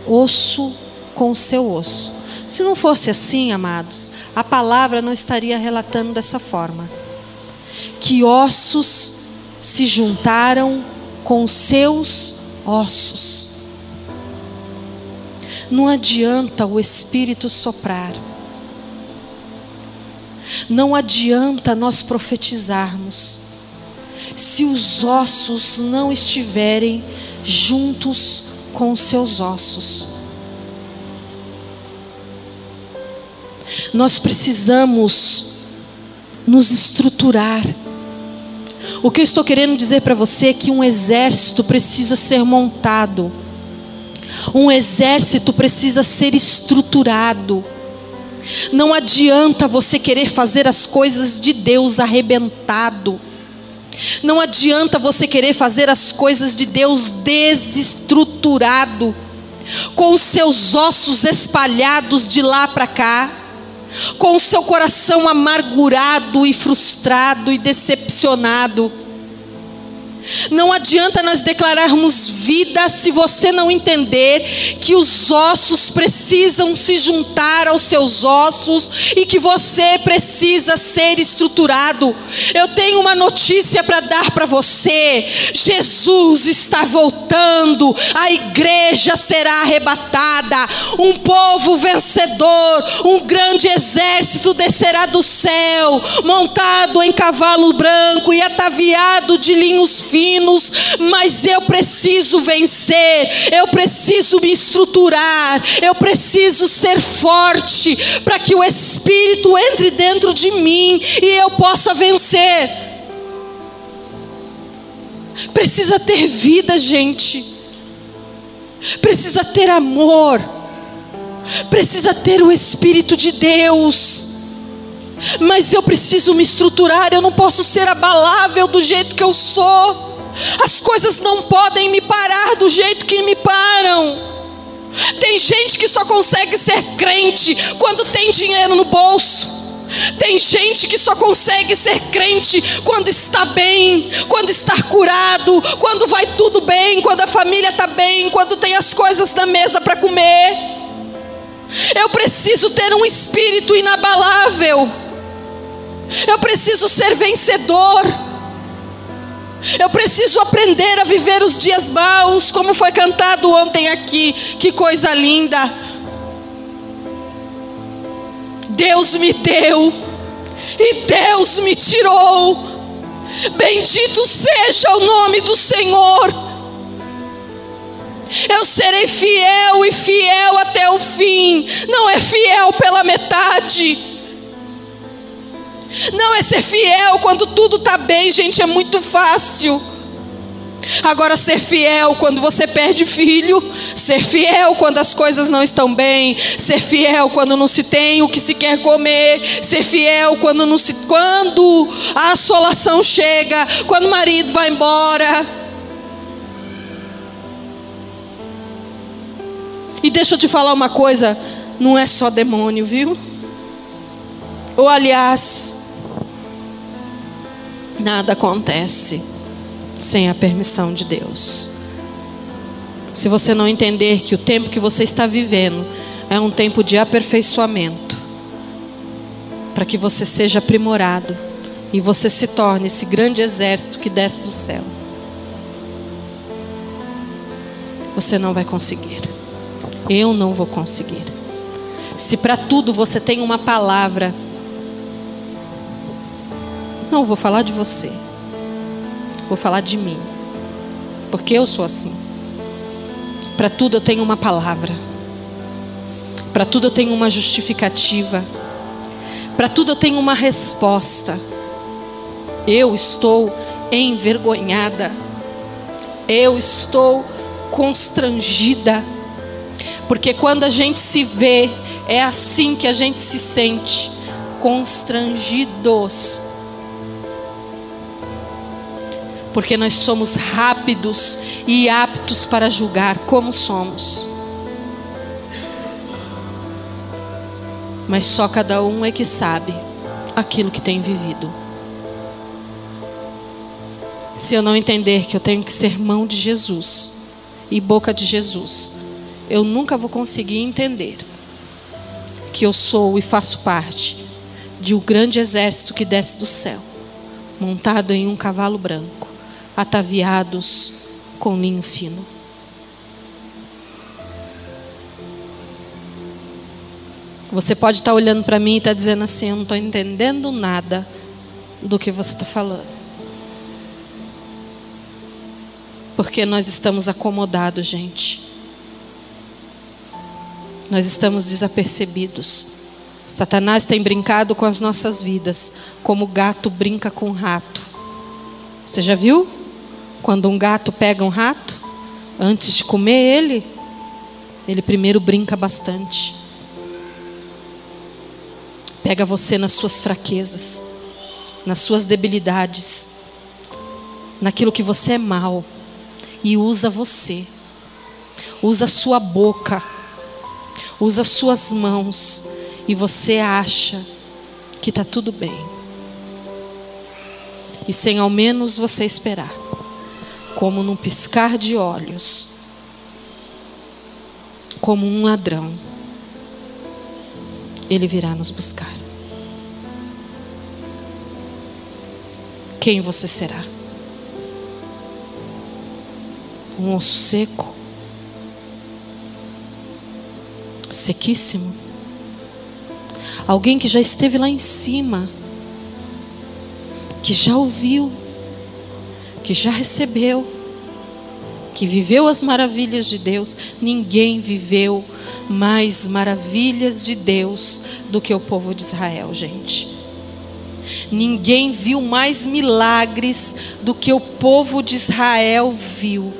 osso com o seu osso. Se não fosse assim, amados, a palavra não estaria relatando dessa forma. Que ossos se juntaram com os seus ossos. Não adianta o Espírito soprar. Não adianta nós profetizarmos se os ossos não estiverem juntos com os seus ossos. Nós precisamos nos estruturar. O que eu estou querendo dizer para você é que um exército precisa ser montado. Um exército precisa ser estruturado. Não adianta você querer fazer as coisas de Deus arrebentado. Não adianta você querer fazer as coisas de Deus desestruturado, com os seus ossos espalhados de lá para cá, com o seu coração amargurado e frustrado e decepcionado. Não adianta nós declararmos vida se você não entender que os ossos precisam se juntar aos seus ossos e que você precisa ser estruturado. Eu tenho uma notícia para dar para você: Jesus está voltando, a igreja será arrebatada, um povo vencedor, um grande exército descerá do céu, montado em cavalo branco e ataviado de linhos finos. Mas eu preciso vencer, eu preciso me estruturar, eu preciso ser forte para que o Espírito entre dentro de mim e eu possa vencer. Precisa ter vida, gente, precisa ter amor, precisa ter o Espírito de Deus. Mas eu preciso me estruturar, eu não posso ser abalável do jeito que eu sou. As coisas não podem me parar do jeito que me param. Tem gente que só consegue ser crente quando tem dinheiro no bolso. Tem gente que só consegue ser crente quando está bem, quando está curado, quando vai tudo bem, quando a família está bem, quando tem as coisas na mesa para comer. Eu preciso ter um espírito inabalável. Eu preciso ser vencedor. Eu preciso aprender a viver os dias maus, como foi cantado ontem aqui. Que coisa linda. Deus me deu e Deus me tirou. Bendito seja o nome do Senhor. Eu serei fiel e fiel até o fim. Não é fiel pela metade. Não é ser fiel quando tudo está bem, gente, é muito fácil. Agora, ser fiel quando você perde filho, ser fiel quando as coisas não estão bem, ser fiel quando não se tem o que se quer comer, ser fiel quando a assolação chega, quando o marido vai embora. E deixa eu te falar uma coisa, não é só demônio, viu? Ou aliás, nada acontece sem a permissão de Deus. Se você não entender que o tempo que você está vivendo é um tempo de aperfeiçoamento, para que você seja aprimorado e você se torne esse grande exército que desce do céu, você não vai conseguir. Eu não vou conseguir. Se para tudo você tem uma palavra, não vou falar de você, vou falar de mim, porque eu sou assim. Para tudo eu tenho uma palavra, para tudo eu tenho uma justificativa, para tudo eu tenho uma resposta. Eu estou envergonhada, eu estou constrangida, porque quando a gente se vê, é assim que a gente se sente, constrangidos. Porque nós somos rápidos e aptos para julgar como somos. Mas só cada um é que sabe aquilo que tem vivido. Se eu não entender que eu tenho que ser mão de Jesus e boca de Jesus, eu nunca vou conseguir entender que eu sou e faço parte de um grande exército que desce do céu, montado em um cavalo branco, ataviados com linho fino. Você pode estar olhando para mim e estar dizendo assim: eu não estou entendendo nada do que você está falando. Porque nós estamos acomodados, gente. Nós estamos desapercebidos. Satanás tem brincado com as nossas vidas, como o gato brinca com o rato. Você já viu? Quando um gato pega um rato, antes de comer ele primeiro brinca bastante. Pega você nas suas fraquezas, nas suas debilidades, naquilo que você é mau, e usa você. Usa a sua boca, usa as suas mãos, e você acha que está tudo bem. E sem ao menos você esperar, como num piscar de olhos, como um ladrão, Ele virá nos buscar. Quem você será? Um osso seco? Sequíssimo? Alguém que já esteve lá em cima, que já ouviu, que já recebeu, que viveu as maravilhas de Deus. Ninguém viveu mais maravilhas de Deus do que o povo de Israel, gente. Ninguém viu mais milagres do que o povo de Israel viu.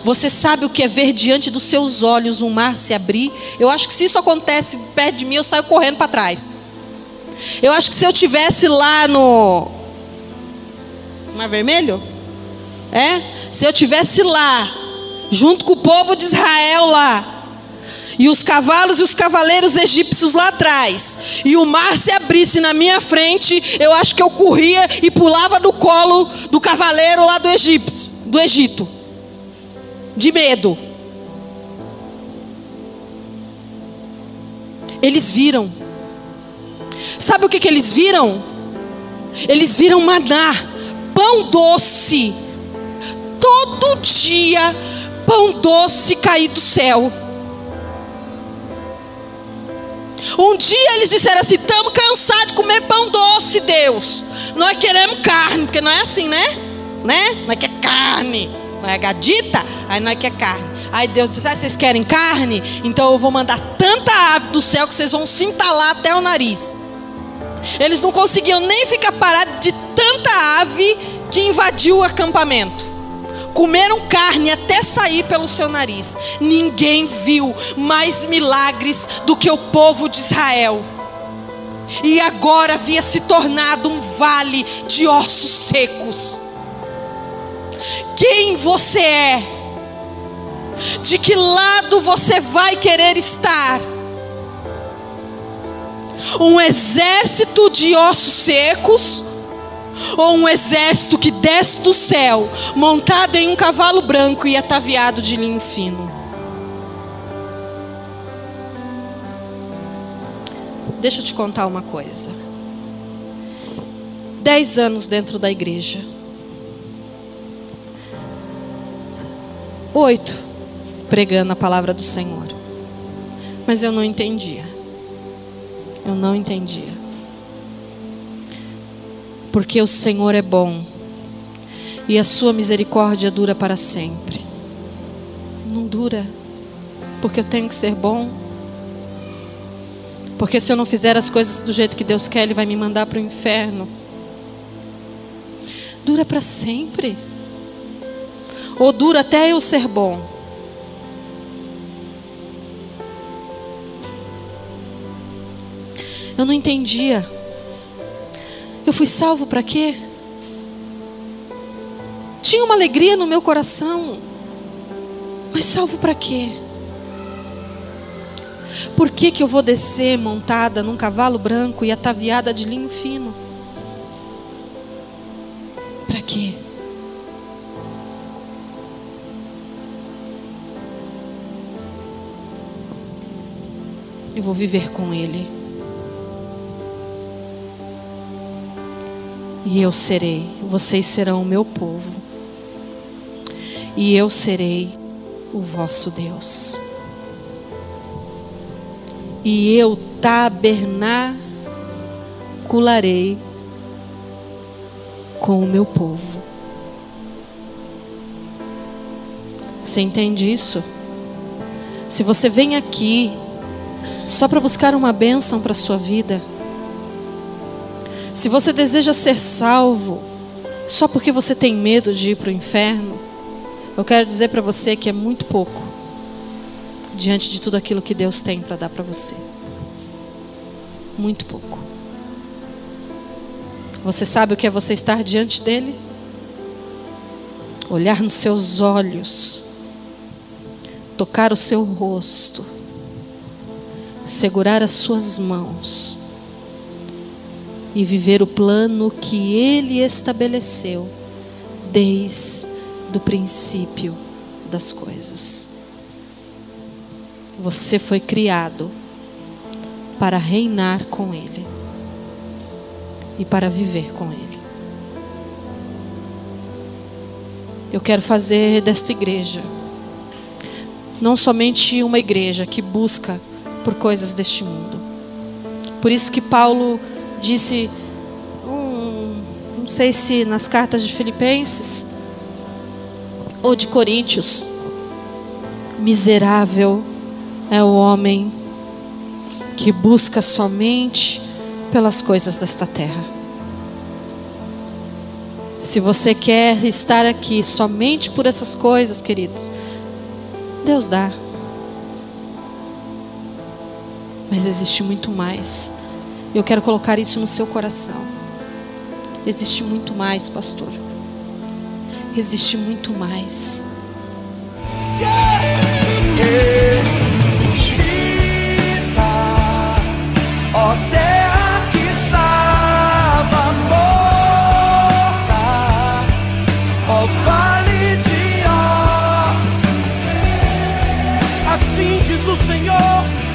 Você sabe o que é ver diante dos seus olhos um mar se abrir? Eu acho que se isso acontece perto de mim, eu saio correndo para trás. Eu acho que se eu tivesse lá no Mar Vermelho, se eu tivesse lá, junto com o povo de Israel lá, e os cavalos e os cavaleiros egípcios lá atrás, e o mar se abrisse na minha frente, eu acho que eu corria e pulava no colo do cavaleiro lá do Egito, de medo. Eles viram. Sabe o que eles viram? Eles viram maná, pão doce. Todo dia, pão doce cair do céu. Um dia eles disseram assim: estamos cansados de comer pão doce, Deus. Nós queremos carne, porque não é assim, né? Nós queremos carne. Não é gadita? Aí nós queremos carne. Aí Deus disse: vocês querem carne? Então eu vou mandar tanta ave do céu que vocês vão se entalar até o nariz. Eles não conseguiam nem ficar parados de tanta ave que invadiu o acampamento. Comeram carne até sair pelo seu nariz. Ninguém viu mais milagres do que o povo de Israel. E agora havia se tornado um vale de ossos secos. Quem você é? De que lado você vai querer estar? Um exército de ossos secos, ou um exército que desce do céu, montado em um cavalo branco e ataviado de linho fino? Deixa eu te contar uma coisa. 10 anos dentro da igreja, 8 pregando a palavra do Senhor, mas eu não entendia. Eu não entendia. Porque o Senhor é bom e a sua misericórdia dura para sempre. Não dura porque eu tenho que ser bom, porque se eu não fizer as coisas do jeito que Deus quer, Ele vai me mandar para o inferno. Dura para sempre. Ou dura até eu ser bom? Eu não entendia. Eu fui salvo para quê? Tinha uma alegria no meu coração, mas salvo para quê? Por que eu vou descer montada num cavalo branco e ataviada de linho fino? Para quê? Eu vou viver com Ele. E eu serei, vocês serão o meu povo, e eu serei o vosso Deus. E eu tabernacularei com o meu povo. Você entende isso? Se você vem aqui só para buscar uma bênção para a sua vida, se você deseja ser salvo só porque você tem medo de ir para o inferno, eu quero dizer para você que é muito pouco diante de tudo aquilo que Deus tem para dar para você. Muito pouco. Você sabe o que é você estar diante dele? Olhar nos seus olhos, tocar o seu rosto, segurar as suas mãos e viver o plano que Ele estabeleceu desde do princípio das coisas. Você foi criado para reinar com Ele e para viver com Ele. Eu quero fazer desta igreja não somente uma igreja que busca por coisas deste mundo. Por isso que Paulo disse, não sei se nas cartas de Filipenses ou de Coríntios, miserável é o homem que busca somente pelas coisas desta terra. Se você quer estar aqui somente por essas coisas, queridos, Deus dá. Mas existe muito mais. Eu quero colocar isso no seu coração. Existe muito mais, pastor. Existe muito mais. Ó terra que estava morta, ó vale de ó. Assim diz o Senhor.